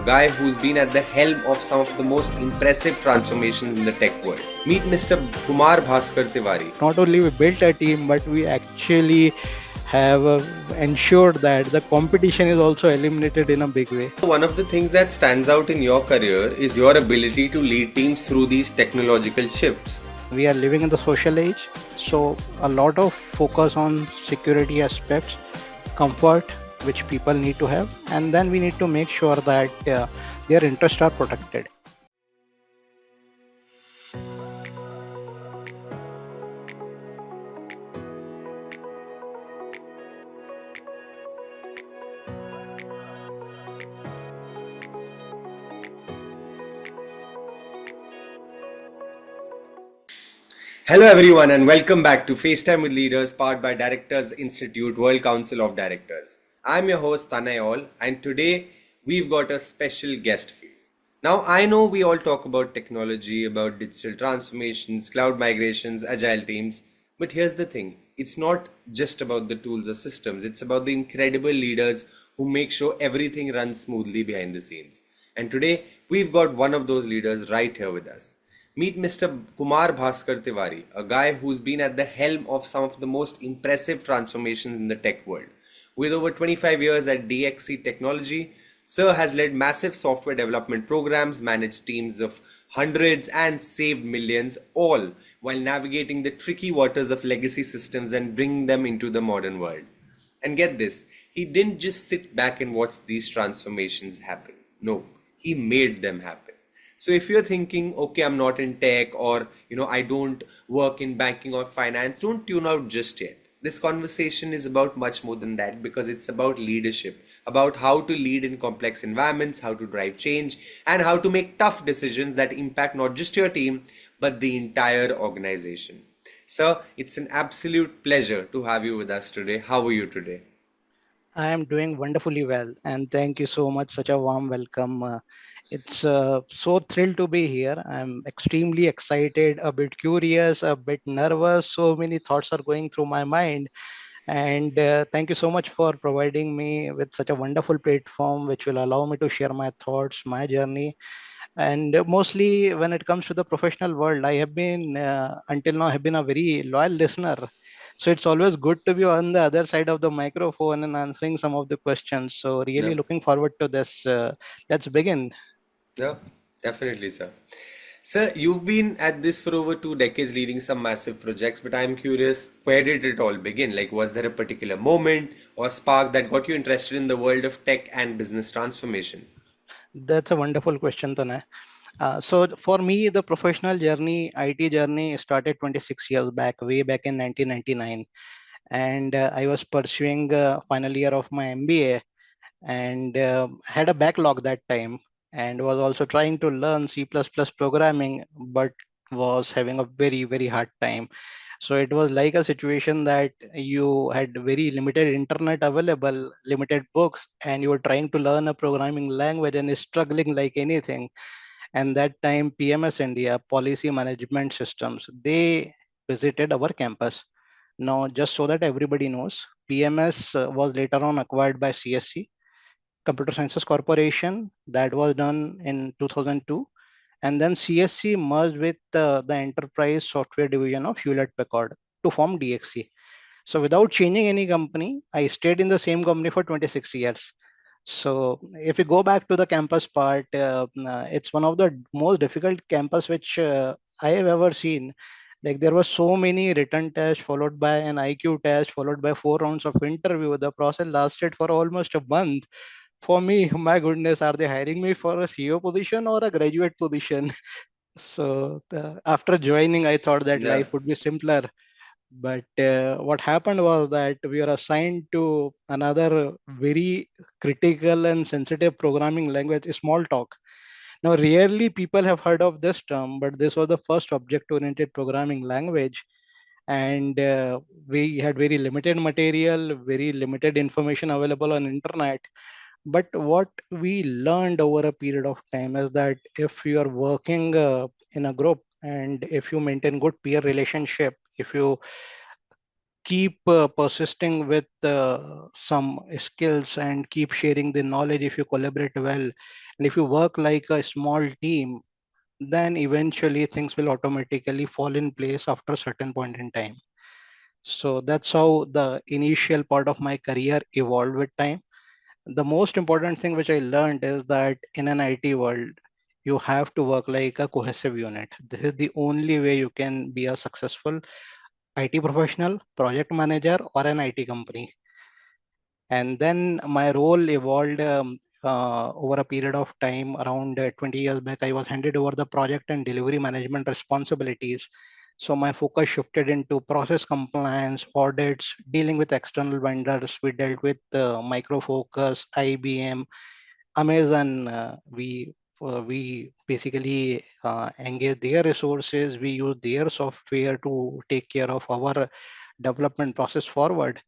guy who's been at the helm of some of the most impressive transformations in the tech world. Meet Mr. Kumar Bhaskar Tiwari. Not only we built a team, but we actually have ensured that the competition is also eliminated in a big way. One of the things that stands out in your career is your ability to lead teams through these technological shifts. We are living in the social age, so a lot of focus on security aspects, comfort, which people need to have, and then we need to make sure that their interests are protected. Hello everyone and welcome back to FaceTime with Leaders powered by Directors Institute World Council of Directors. I'm your host Tanay All and today we've got a special guest for you. Now I know we all talk about technology, about digital transformations, cloud migrations, agile teams, but here's the thing. It's not just about the tools or systems, it's about the incredible leaders who make sure everything runs smoothly behind the scenes. And today we've got one of those leaders right here with us. Meet Mr. Kumar Bhaskar Tiwari, a guy who's been at the helm of some of the most impressive transformations in the tech world. With over 25 years at DXC Technology, Sir has led massive software development programs, managed teams of hundreds, and saved millions, all while navigating the tricky waters of legacy systems and bringing them into the modern world. And get this, he didn't just sit back and watch these transformations happen. No, he made them happen. So if you're thinking, okay, I'm not in tech or, I don't work in banking or finance, don't tune out just yet. This conversation is about much more than that because it's about leadership, about how to lead in complex environments, how to drive change, and how to make tough decisions that impact not just your team, but the entire organization. Sir, it's an absolute pleasure to have you with us today. How are you today? I am doing wonderfully well, and thank you so much. Such a warm welcome. It's so thrilled to be here. I'm extremely excited, a bit curious, a bit nervous. So many thoughts are going through my mind. And thank you so much for providing me with such a wonderful platform, which will allow me to share my thoughts, my journey. And mostly when it comes to the professional world, I have been, until now, have been a very loyal listener. So it's always good to be on the other side of the microphone and answering some of the questions. So Yeah, really looking forward to this. Let's begin. yeah, definitely, sir. Sir, you've been at this for over 2 decades leading some massive projects, but I'm curious, where did it all begin? Like, was there a particular moment or spark that got you interested in the world of tech and business transformation? That's a wonderful question, Tanay. So for me, the professional journey, IT journey started 26 years back, way back in 1999. And I was pursuing final year of my MBA and had a backlog that time and was also trying to learn C++ programming, but was having a very, very hard time. So it was like a situation that you had very limited internet available, limited books, and you were trying to learn a programming language and is struggling like anything. And that time, PMS India, Policy Management Systems, they visited our campus. Now, just so that everybody knows, PMS was later on acquired by CSC, Computer Sciences Corporation. That was done in 2002. And then CSC merged with the enterprise software division of Hewlett Packard to form DXC. So without changing any company, I stayed in the same company for 26 years. So if you go back to the campus part, it's one of the most difficult campus which I have ever seen. Like there were so many written tests followed by an IQ test followed by 4 rounds of interview. The process lasted for almost a month. For me, my goodness, are they hiring me for a CEO position or a graduate position? So after joining, I thought that Yeah. life would be simpler. But what happened was that we are assigned to another very critical and sensitive programming language, Smalltalk. Now, rarely people have heard of this term, but this was the first object-oriented programming language. And we had very limited material, very limited information available on internet. But what we learned over a period of time is that if you are working in a group and if you maintain good peer relationship, if you keep persisting with some skills and keep sharing the knowledge, if you collaborate well, and if you work like a small team, then eventually things will automatically fall in place after a certain point in time. So that's how the initial part of my career evolved with time. The most important thing which I learned is that in an IT world, you have to work like a cohesive unit. This is the only way you can be a successful IT professional, project manager, or an IT company. And then my role evolved over a period of time. Around 20 years back, I was handed over the project and delivery management responsibilities. So my focus shifted into process compliance, audits, dealing with external vendors. We dealt with Micro Focus, IBM, Amazon. We basically engage their resources. We use their software to take care of our development process forward.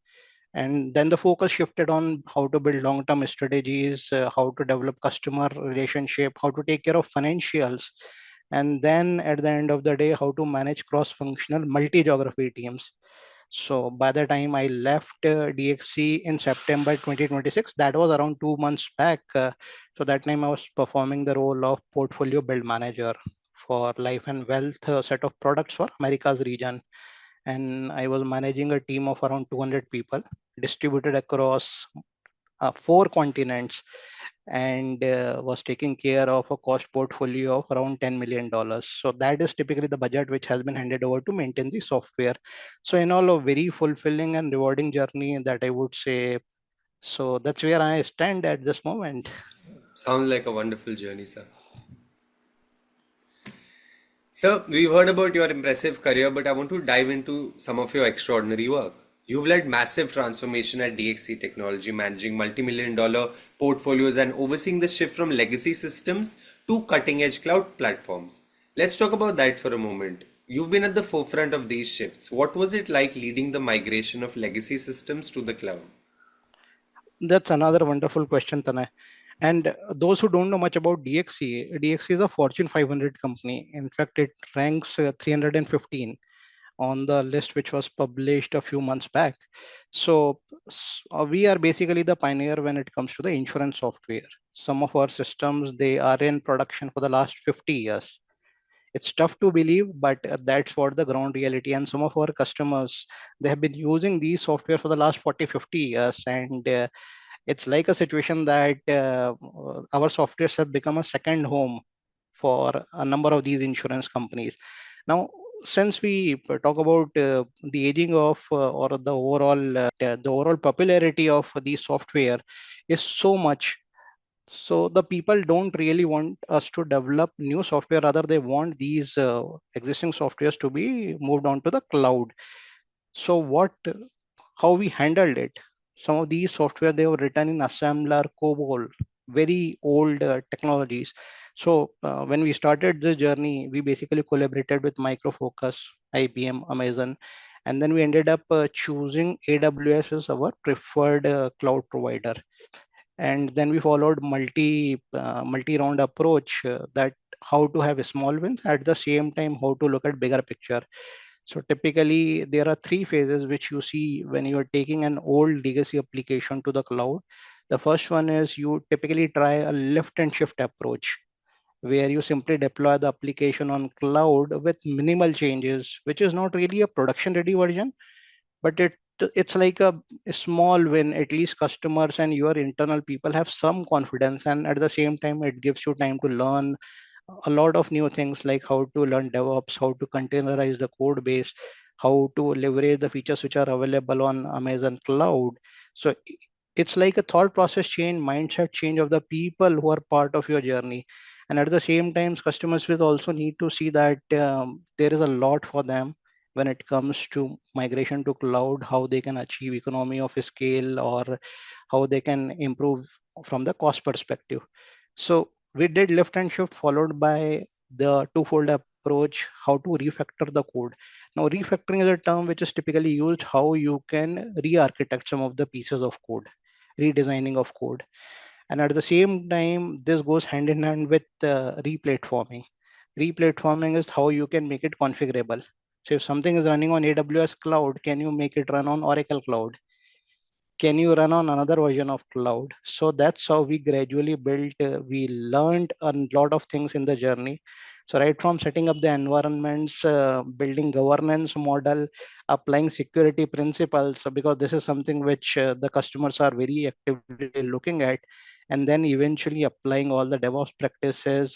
And then the focus shifted on how to build long-term strategies, how to develop customer relationship, how to take care of financials, and then at the end of the day, how to manage cross-functional multi-geography teams. So by the time I left DXC in September 2026, that was around 2 months back. So that time I was performing the role of portfolio build manager for life and wealth set of products for Americas region. And I was managing a team of around 200 people distributed across 4 continents, and was taking care of a cost portfolio of around $10 million. So that is typically the budget which has been handed over to maintain the software. So in all, a very fulfilling and rewarding journey that I would say. So that's where I stand at this moment. Sounds like a wonderful journey, sir. Sir, we've heard about your impressive career, but I want to dive into some of your extraordinary work. You've led massive transformation at DXC Technology, managing multi-million-dollar portfolios and overseeing the shift from legacy systems to cutting-edge cloud platforms. Let's talk about that for a moment. You've been at the forefront of these shifts. What was it like leading the migration of legacy systems to the cloud? That's another wonderful question, Tanay. And those who don't know much about DXC, DXC is a Fortune 500 company. In fact, it ranks 315 on the list which was published a few months back. So we are basically the pioneer when it comes to the insurance software. Some of our systems, they are in production for the last 50 years. It's tough to believe, but that's what the ground reality. And some of our customers, they have been using these software for the last 40, 50 years. And it's like a situation that our softwares have become a second home for a number of these insurance companies. Now, since we talk about the aging of or the overall popularity of these software is so much, so the people don't really want us to develop new software. Rather, they want these existing softwares to be moved on to the cloud. So how we handled it? Some of these software, they were written in assembler, COBOL, very old technologies. So when we started this journey, we basically collaborated with Micro Focus, IBM, Amazon, and then we ended up choosing AWS as our preferred cloud provider. And then we followed multi round approach, that how to have small wins, at the same time how to look at bigger picture. So typically, there are three phases which you see when you are taking an old legacy application to the cloud. The first one is you typically try a lift and shift approach, where you simply deploy the application on cloud with minimal changes, which is not really a production ready version, but it's like a small win. At least customers and your internal people have some confidence, and at the same time, it gives you time to learn a lot of new things, like how to learn DevOps, how to containerize the code base, how to leverage the features which are available on Amazon cloud. So it's like a thought process change, mindset change of the people who are part of your journey. And at the same time, customers will also need to see that there is a lot for them when it comes to migration to cloud, how they can achieve economy of scale, or how they can improve from the cost perspective. So we did lift and shift, followed by the twofold approach, how to refactor the code. Now, refactoring is a term which is typically used how you can re-architect some of the pieces of code, redesigning of code. And at the same time, this goes hand in hand with replatforming. Replatforming is how you can make it configurable. So if something is running on AWS cloud, can you make it run on Oracle cloud? Can you run on another version of cloud? So that's how we gradually built. We learned a lot of things in the journey. So right from setting up the environments, building governance model, applying security principles, so because this is something which the customers are very actively looking at, and then eventually applying all the DevOps practices,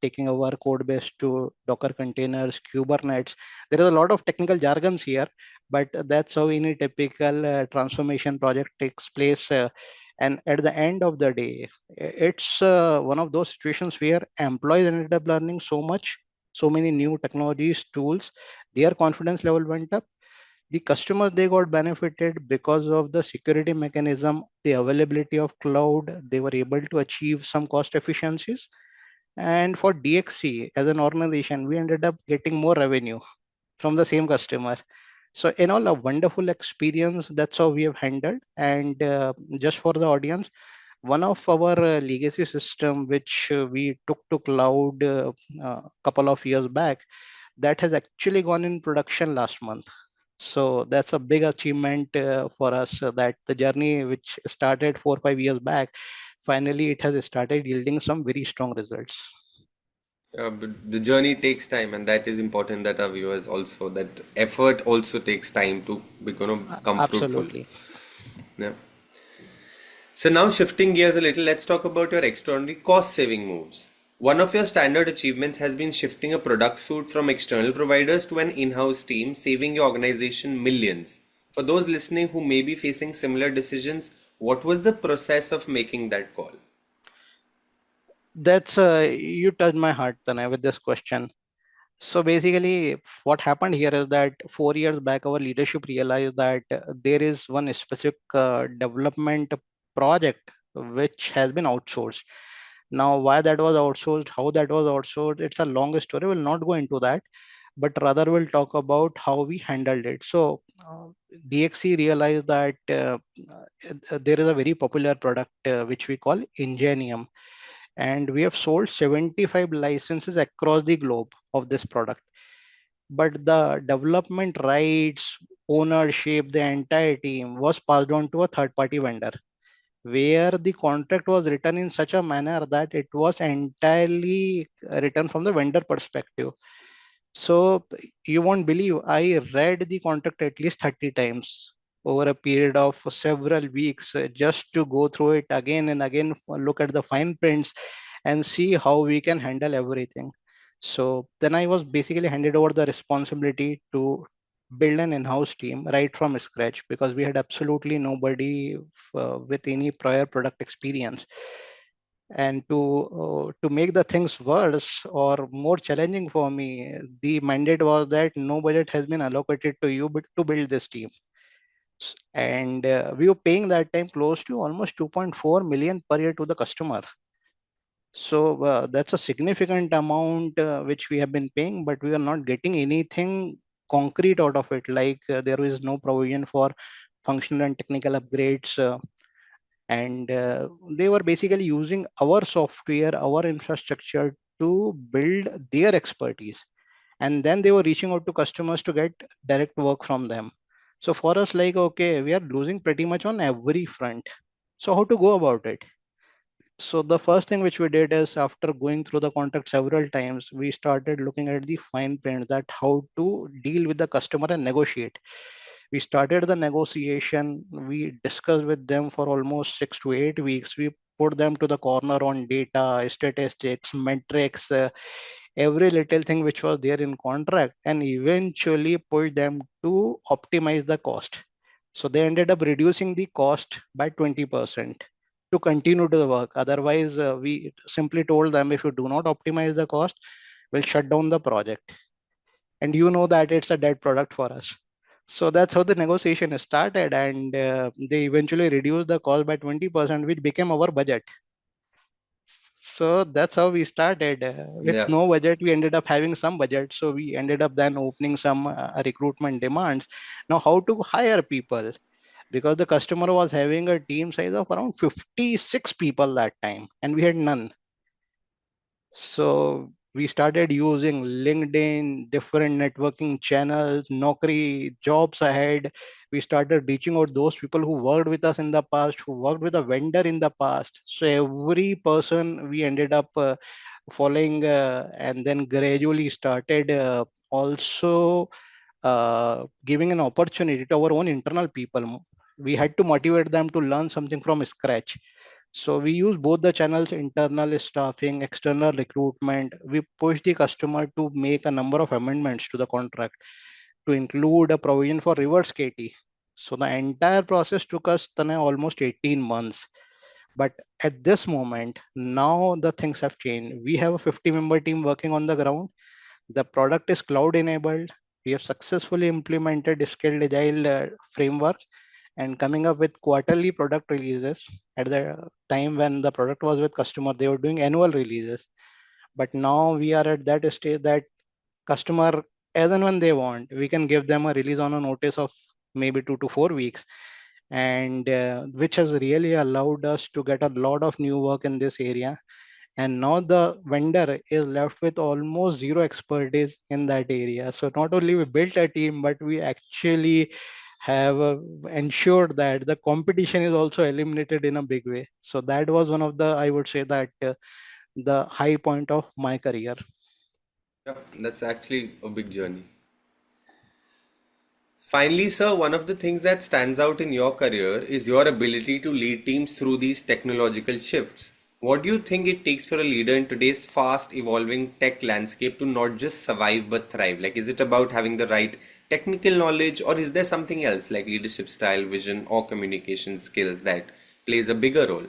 taking our code base to Docker containers, Kubernetes. There is a lot of technical jargons here, but that's how any typical transformation project takes place. And at the end of the day, it's one of those situations where employees ended up learning so much, so many new technologies, tools, their confidence level went up. The customers, they got benefited because of the security mechanism, the availability of cloud. They were able to achieve some cost efficiencies. And for DXC as an organization, we ended up getting more revenue from the same customer. So in all, a wonderful experience. That's how we have handled. And just for the audience, one of our legacy system which we took to cloud a couple of years back, that has actually gone in production last month. So that's a big achievement for us, that the journey which started 4 or 5 years back, finally it has started yielding some very strong results. But the journey takes time, and that is important that our viewers also, that effort also takes time to become fruitful. Absolutely. Yeah. So now shifting gears a little, let's talk about your extraordinary cost saving moves. One of your standard achievements has been shifting a product suite from external providers to an in-house team, saving your organization millions. For those listening who may be facing similar decisions, what was the process of making that call? That's you touched my heart, Tanay, with this question. So basically, what happened here is that 4 years back, our leadership realized that there is one specific development project which has been outsourced. Now, why that was outsourced, how that was outsourced, it's a long story. We'll not go into that, but rather we'll talk about how we handled it. So, DXC realized that there is a very popular product which we call Ingenium, and we have sold 75 licenses across the globe of this product, but the development rights, ownership, the entire team was passed on to a third party vendor, where the contract was written in such a manner that it was entirely written from the vendor perspective. So you won't believe, I read the contract at least 30 times over a period of several weeks, just to go through it again and again, look at the fine prints and see how we can handle everything. So then I was basically handed over the responsibility to build an in-house team right from scratch, because we had absolutely nobody with any prior product experience. And to make the things worse or more challenging for me, the mandate was that no budget has been allocated to you but to build this team. And we were paying that time close to almost 2.4 million per year to the customer. So that's a significant amount which we have been paying, but we are not getting anything concrete out of it. Like there is no provision for functional and technical upgrades, and they were basically using our software, our infrastructure to build their expertise, and then they were reaching out to customers to get direct work from them. So for us, like, okay, we are losing pretty much on every front. So how to go about it? So the first thing which we did is, after going through the contract several times, we started looking at the fine print, that how to deal with the customer and negotiate. We started the negotiation. We discussed with them for almost 6 to 8 weeks. We put them to the corner on data, statistics, metrics, every little thing which was there in contract, and eventually put them to optimize the cost. So they ended up reducing the cost by 20% to continue to the work. Otherwise, we simply told them, if you do not optimize the cost, we'll shut down the project. And you know that it's a dead product for us. So that's how the negotiation started, and they eventually reduced the cost by 20%, which became our budget. So that's how we started. With Yeah. no budget, we ended up having some budget. So we ended up then opening some recruitment demands. Now, how to hire people? Because the customer was having a team size of around 56 people that time, and we had none. So We started using LinkedIn, different networking channels, Naukri, jobs ahead. We started reaching out those people who worked with us in the past, who worked with a vendor in the past. So every person we ended up following, and then gradually started also giving an opportunity to our own internal people. We had to motivate them to learn something from scratch. So we use both the channels, internal staffing, external recruitment. We push the customer to make a number of amendments to the contract to include a provision for reverse KT. So the entire process took us Tanay, almost 18 months. But at this moment, now the things have changed. We have a 50-member team working on the ground. The product is cloud enabled. We have successfully implemented scaled agile framework and coming up with quarterly product releases. At the time when the product was with customer, they were doing annual releases. But now we are at that stage that customer, as and when they want, we can give them a release on a notice of maybe 2 to 4 weeks, and which has really allowed us to get a lot of new work in this area. And now the vendor is left with almost zero expertise in that area. So not only we built a team, but we actually have ensured that the competition is also eliminated in a big way. So that was one of the, I would say that the high point of my career. Yeah, that's actually a big journey. Finally, sir, one of the things that stands out in your career is your ability to lead teams through these technological shifts. What do you think it takes for a leader in today's fast evolving tech landscape to not just survive but thrive? Like, is it about having the right technical knowledge, or is there something else like leadership style, vision, or communication skills that plays a bigger role?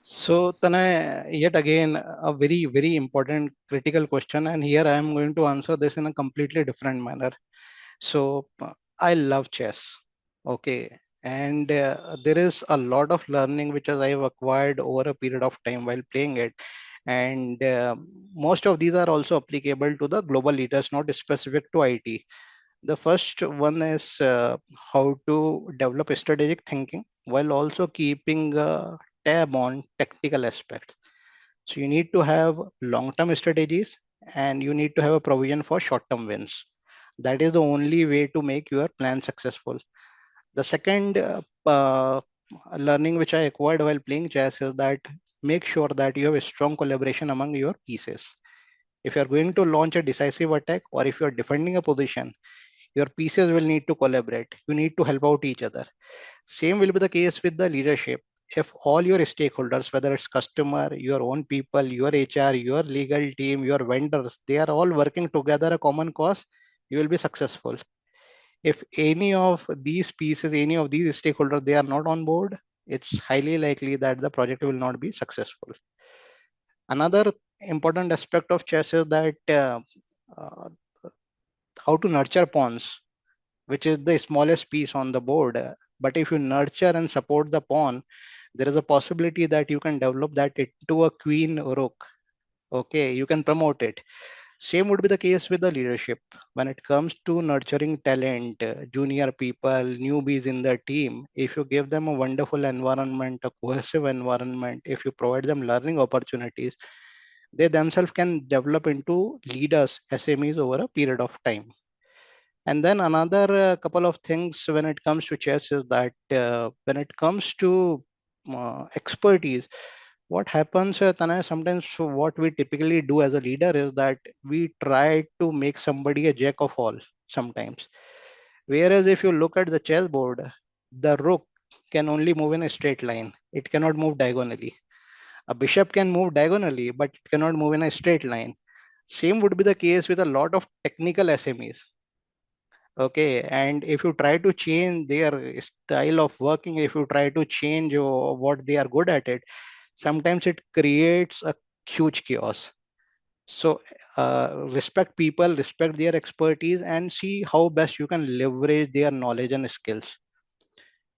So, Tanay, yet again, a very, very important critical question. And here I am going to answer this in a completely different manner. So, I love chess. Okay. And there is a lot of learning which I have acquired over a period of time while playing it. And most of these are also applicable to the global leaders, not specific to IT. The first one is how to develop strategic thinking while also keeping a tab on tactical aspects. So you need to have long-term strategies and you need to have a provision for short-term wins. That is the only way to make your plan successful. The second learning which I acquired while playing chess is that make sure that you have a strong collaboration among your pieces. If you are going to launch a decisive attack or if you are defending a position, your pieces will need to collaborate. You need to help out each other. Same will be the case with the leadership. If all your stakeholders, whether it's customer, your own people, your HR, your legal team, your vendors, they are all working together a common cause, you will be successful. If any of these pieces, any of these stakeholders, they are not on board, it's highly likely that the project will not be successful. Another important aspect of chess is that uh, how to nurture pawns, which is the smallest piece on the board. But if you nurture and support the pawn, there is a possibility that you can develop that into a queen rook. Okay, you can promote it. Same would be the case with the leadership. When it comes to nurturing talent, junior people, newbies in the team, if you give them a wonderful environment, a cohesive environment, if you provide them learning opportunities, they themselves can develop into leaders, SMEs over a period of time. And then another couple of things when it comes to chess is that when it comes to expertise, what happens, Tanay, sometimes what we typically do as a leader is that we try to make somebody a jack of all sometimes. Whereas if you look at the chessboard, the rook can only move in a straight line. It cannot move diagonally. A bishop can move diagonally, but it cannot move in a straight line. Same would be the case with a lot of technical SMEs. Okay, and if you try to change their style of working, if you try to change what they are good at it, sometimes it creates a huge chaos. So respect people, respect their expertise, and see how best you can leverage their knowledge and skills.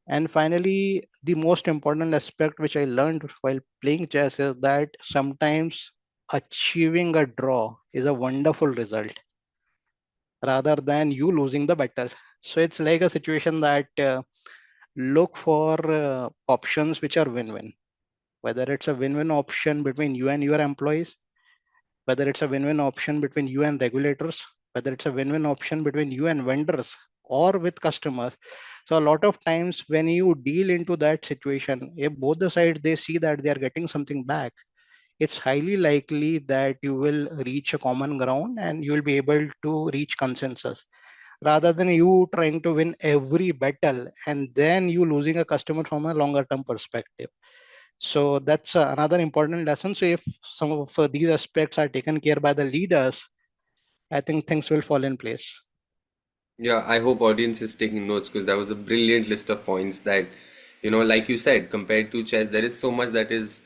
And finally, the most important aspect which I learned while playing chess is that sometimes achieving a draw is a wonderful result rather than you losing the battle. So it's like a situation that look for options which are win-win, whether it's a win-win option between you and your employees, whether it's a win-win option between you and regulators, whether it's a win-win option between you and vendors or with customers. So a lot of times when you deal into that situation, if both the sides they see that they are getting something back, it's highly likely that you will reach a common ground and you will be able to reach consensus rather than you trying to win every battle and then you losing a customer from a longer term perspective. So that's another important lesson. So if some of these aspects are taken care by the leaders, I think things will fall in place. Yeah, I hope audience is taking notes because that was a brilliant list of points that, like you said, compared to chess, there is so much that is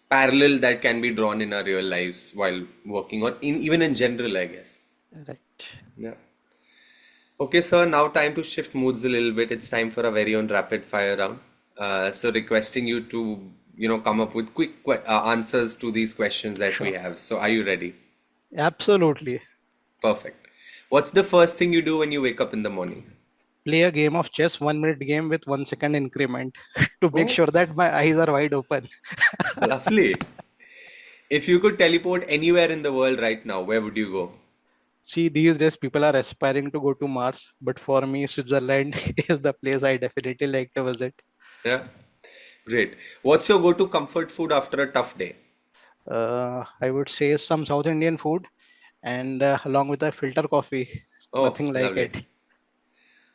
parallel that can be drawn in our real lives while working or even in general, I guess. Right. Yeah. Okay, sir, now time to shift moods a little bit. It's time for a very own rapid fire round. So requesting you to, come up with quick answers to these questions that we Sure. have. So are you ready? Absolutely. Perfect. What's the first thing you do when you wake up in the morning? Play a game of chess, 1 minute game with 1 second increment to make Oh, sure that my eyes are wide open. lovely. If you could teleport anywhere in the world right now, where would you go? See, these days people are aspiring to go to Mars, but for me, Switzerland is the place I definitely like to visit. Yeah, great. What's your go-to comfort food after a tough day? I would say some South Indian food and along with a filter coffee, Oh, nothing like lovely. it.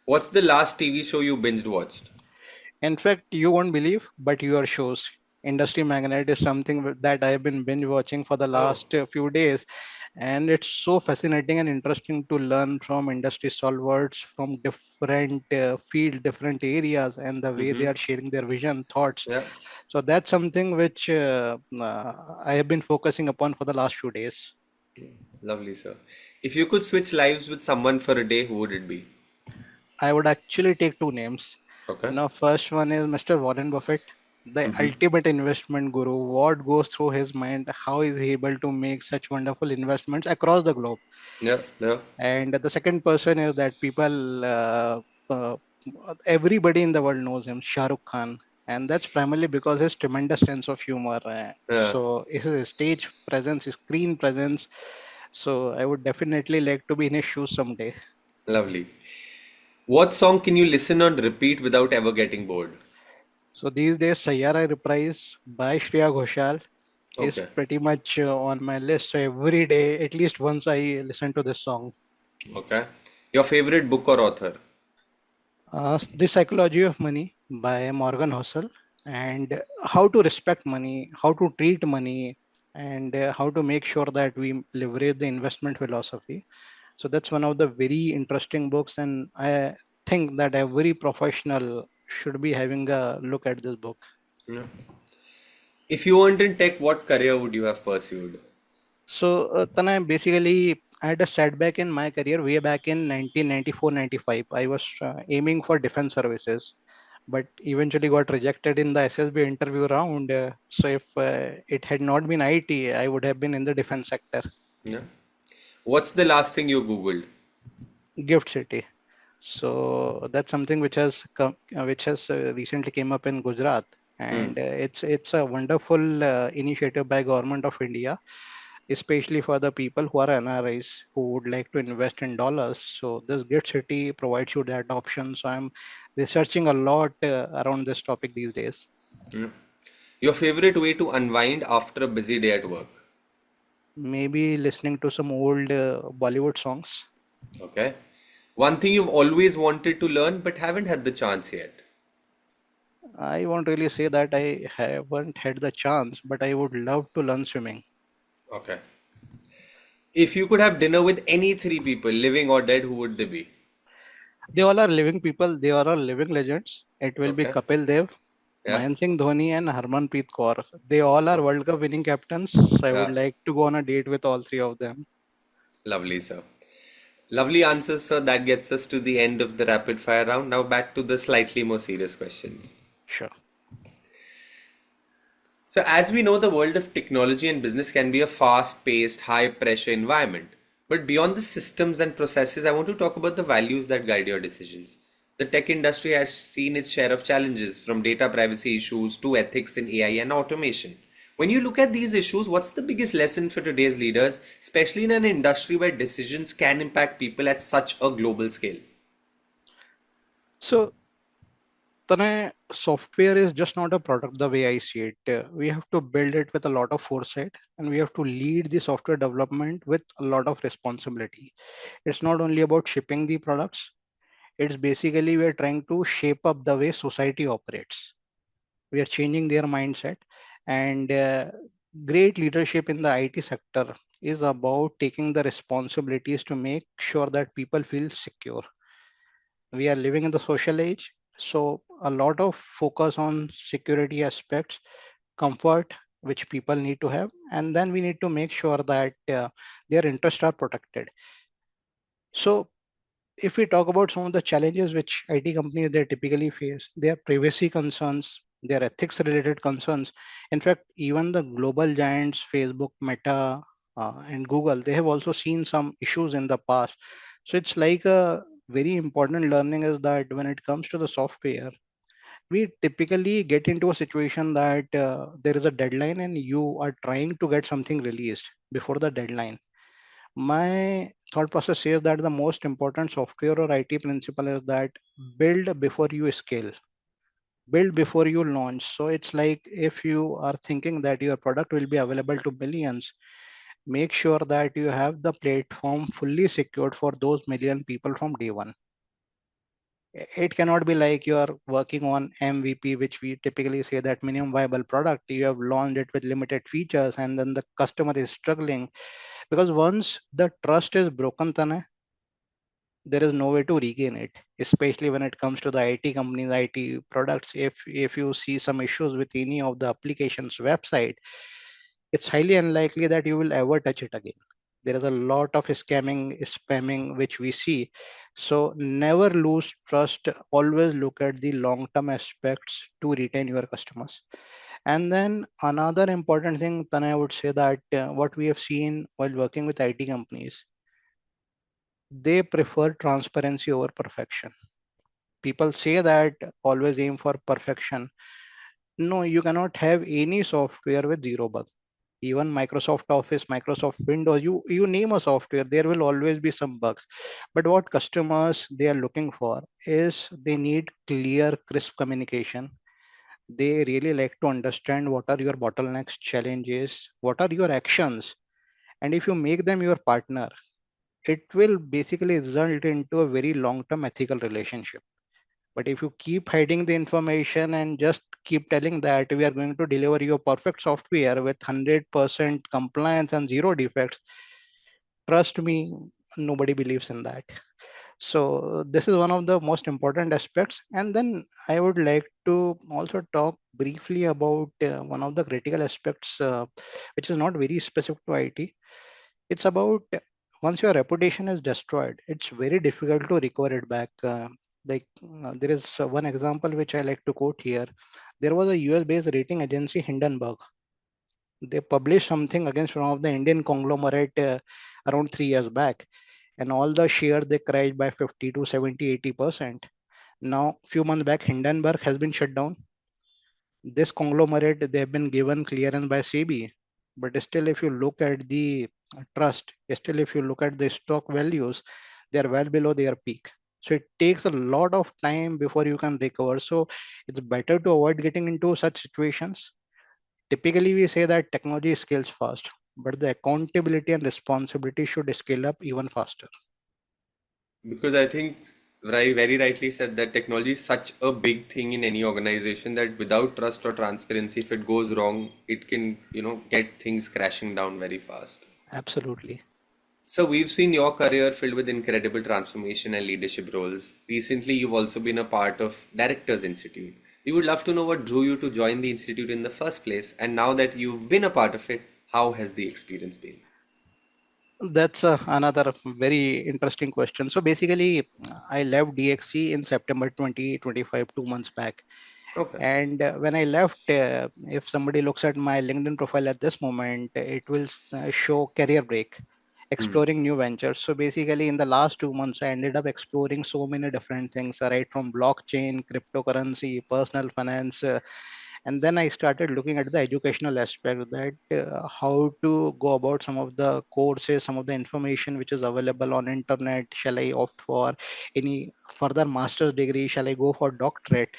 What's the last TV show you binged watched? In fact, you won't believe, but your shows. Industry Magnet is something that I've been binge watching for the Oh, last few days, and it's so fascinating and interesting to learn from industry stalwarts from different field, different areas, and the way they mm-hmm. are sharing their vision, thoughts. Yeah, So that's something which I have been focusing upon for the last few days. lovely, sir. If you could switch lives with someone for a day, who would it be? I would actually take two names. Okay. First one is Mr. Warren Buffett, the Mm-hmm. ultimate investment guru. What goes through his mind? How is he able to make such wonderful investments across the globe? Yeah, yeah, And the second person is that people, uh, everybody in the world knows him, Shah Rukh Khan. And that's primarily because his tremendous sense of humor. yeah, So his stage presence, his screen presence. So I would definitely like to be in his shoes someday. lovely. What song can you listen on repeat without ever getting bored? So these days, Sayyara Reprise by Shreya Ghoshal is Okay, pretty much on my list. So every day, at least once, I listen to this song. okay. Your favorite book or author? The Psychology of Money by Morgan Housel, and how to respect money, how to treat money, and how to make sure that we leverage the investment philosophy. So that's one of the very interesting books, and I think that every professional should be having a look at this book. Yeah. If you weren't in tech, what career would you have pursued? So, Tanay, basically, I had a setback in my career way back in 1994-95. I was aiming for defense services, but eventually got rejected in the SSB interview round. So, if it had not been IT, I would have been in the defense sector. Yeah. What's the last thing you Googled? Gift City. So that's something which has recently came up in Gujarat, Hmm. and it's a wonderful initiative by Government of India, especially for the people who are NRIs who would like to invest in dollars. So this Gift City provides you that option. So I'm researching a lot around this topic these days. Yeah. Your favorite way to unwind after a busy day at work? Maybe listening to some old Bollywood songs. Okay. One thing you've always wanted to learn but haven't had the chance yet. I won't really say that I haven't had the chance, but I would love to learn swimming. Okay. If you could have dinner with any three people, living or dead, who would they be? They all are living people. They are all living legends. It will be Okay. Kapil Dev, Yeah. Mahendra Singh Dhoni, and Harmanpreet Kaur. They all are Oh, World Cup winning captains. So I would yeah. like to go on a date with all three of them. Lovely, sir. Lovely answers, sir. That gets us to the end of the rapid fire round. Now back to the slightly more serious questions. Sure. So, as we know, the world of technology and business can be a fast paced, high pressure environment. But beyond the systems and processes, I want to talk about the values that guide your decisions. The tech industry has seen its share of challenges, from data privacy issues to ethics in AI and automation. When you look at these issues, what's the biggest lesson for today's leaders, especially in an industry where decisions can impact people at such a global scale? So, Tanay, software is just not a product the way I see it. We have to build it with a lot of foresight, and we have to lead the software development with a lot of responsibility. It's not only about shipping the products, it's basically we're trying to shape up the way society operates. We are changing their mindset, and great leadership in the IT sector is about taking the responsibilities to make sure that people feel secure. We are living in the social age, so a lot of focus on security aspects, comfort which people need to have, and then we need to make sure that their interests are protected. So if we talk about some of the challenges which IT companies they typically face, their privacy concerns, their ethics related concerns. In fact, even the global giants, Facebook, Meta, and Google, they have also seen some issues in the past. So it's like a very important learning is that when it comes to the software, we typically get into a situation that there is a deadline and you are trying to get something released before the deadline. My thought process says that the most important software or IT principle is that build before you scale, build before you launch. So it's like if you are thinking that your product will be available to millions, make sure that you have the platform fully secured for those million people from day one. It cannot be like you are working on MVP, which we typically say that minimum viable product. You have launched it with limited features and then the customer is struggling because once the trust is broken, Tanay, there is no way to regain it, especially when it comes to the IT companies, IT products. If you see some issues with any of the applications website, it's highly unlikely that you will ever touch it again. There is a lot of scamming, spamming which we see. So never lose trust, always look at the long term aspects to retain your customers. And then another important thing, then I would say that what we have seen while working with IT companies, they prefer transparency over perfection. People say that always aim for perfection. No, you cannot have any software with zero bug. Even Microsoft Office, Microsoft Windows, you name a software, there will always be some bugs. But what customers they are looking for is they need clear, crisp communication. They really like to understand what are your bottlenecks, challenges, what are your actions. And if you make them your partner, it will basically result into a very long-term ethical relationship. But if you keep hiding the information and just keep telling that we are going to deliver you a perfect software with 100% compliance and zero defects, trust me, nobody believes in that. So this is one of the most important aspects. And then I would like to also talk briefly about one of the critical aspects, which is not very specific to IT. It's about once your reputation is destroyed, it's very difficult to recover it back. There is one example which I like to quote here. There was a US based rating agency, Hindenburg. They published something against one of the Indian conglomerate around 3 years back, and all the share they crashed by 50 to 70, 80%. Now, few months back, Hindenburg has been shut down. This conglomerate, they have been given clearance by SEBI, but still, if you look at the trust, still, if you look at the stock values, they are well below their peak. So it takes a lot of time before you can recover. So it's better to avoid getting into such situations. Typically, we say that technology scales fast, but the accountability and responsibility should scale up even faster. Because I think very rightly said that technology is such a big thing in any organization that without trust or transparency, if it goes wrong, it can, get things crashing down very fast. Absolutely. So we've seen your career filled with incredible transformation and leadership roles. Recently, you've also been a part of Directors Institute. We would love to know what drew you to join the institute in the first place, and now that you've been a part of it, how has the experience been? That's another very interesting question. So basically, I left DXC in September 2025, 2 months back. Okay. And when I left, if somebody looks at my LinkedIn profile at this moment, it will show career break, Hmm. exploring new ventures. So basically, in the last 2 months, I ended up exploring so many different things, right from blockchain, cryptocurrency, personal finance, And then I started looking at the educational aspect, that how to go about some of the courses, some of the information which is available on internet. Shall I opt for any further master's degree? Shall I go for doctorate?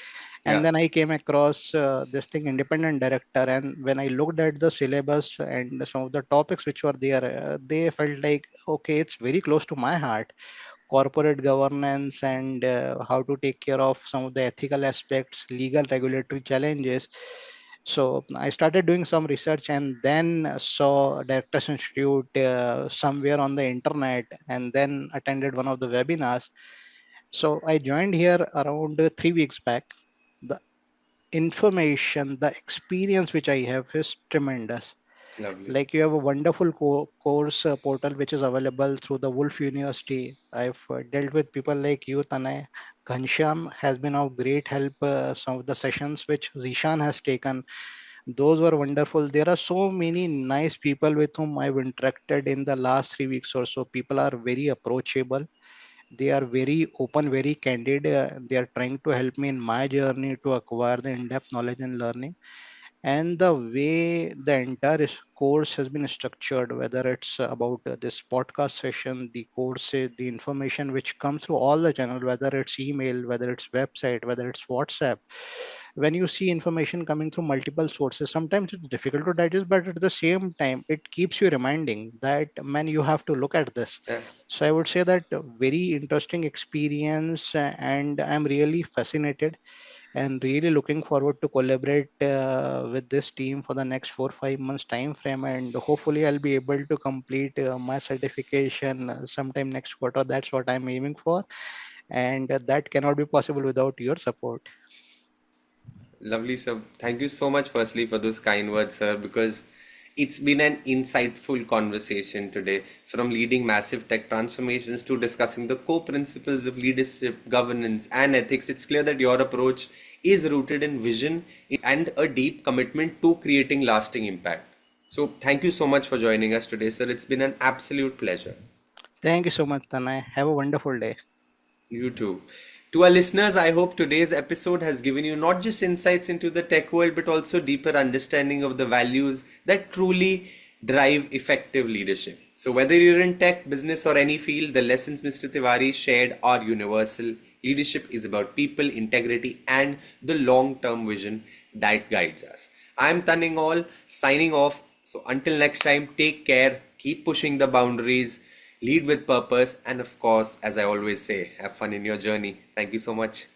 And Yeah. then I came across this thing, independent director. And when I looked at the syllabus and some of the topics which were there, they felt like, okay, it's very close to my heart. Corporate governance and how to take care of some of the ethical aspects, legal regulatory challenges. So I started doing some research, and then saw Directors Institute somewhere on the internet, and then attended one of the webinars. So I joined here around 3 weeks back. The information, the experience which I have is tremendous. Lovely. Like, you have a wonderful course portal which is available through the Wolf University. I've dealt with people like you, Tanay. Ghansham has been of great help. Some of the sessions which Zishan has taken, those were wonderful. There are so many nice people with whom I've interacted in the last 3 weeks or so. People are very approachable. They are very open, very candid. They are trying to help me in my journey to acquire the in-depth knowledge and learning. And the way the entire course has been structured, whether it's about this podcast session, the courses, the information which comes through all the channel, whether it's email, whether it's website, whether it's WhatsApp. When you see information coming through multiple sources, sometimes it's difficult to digest, but at the same time it keeps you reminding that, man, you have to look at this. Yeah. So I would say that very interesting experience, and I'm really fascinated and really looking forward to collaborate with this team for the next 4 5 months time frame. And hopefully I'll be able to complete my certification sometime next quarter. That's what I'm aiming for, and that cannot be possible without your support. Lovely, sir. Thank you so much, firstly, for those kind words, sir, because it's been an insightful conversation today. From leading massive tech transformations to discussing the core principles of leadership, governance, and ethics, it's clear that your approach is rooted in vision and a deep commitment to creating lasting impact. So, thank you so much for joining us today, sir. It's been an absolute pleasure. Thank you so much, Tanay. Have a wonderful day. You too. To our listeners, I hope today's episode has given you not just insights into the tech world, but also deeper understanding of the values that truly drive effective leadership. So, whether you're in tech, business, or any field, the lessons Mr. Tiwari shared are universal. Leadership is about people, integrity, and the long term vision that guides us. I'm Tanning All, signing off. So, until next time, take care, keep pushing the boundaries, lead with purpose, and of course, as I always say, have fun in your journey. Thank you so much.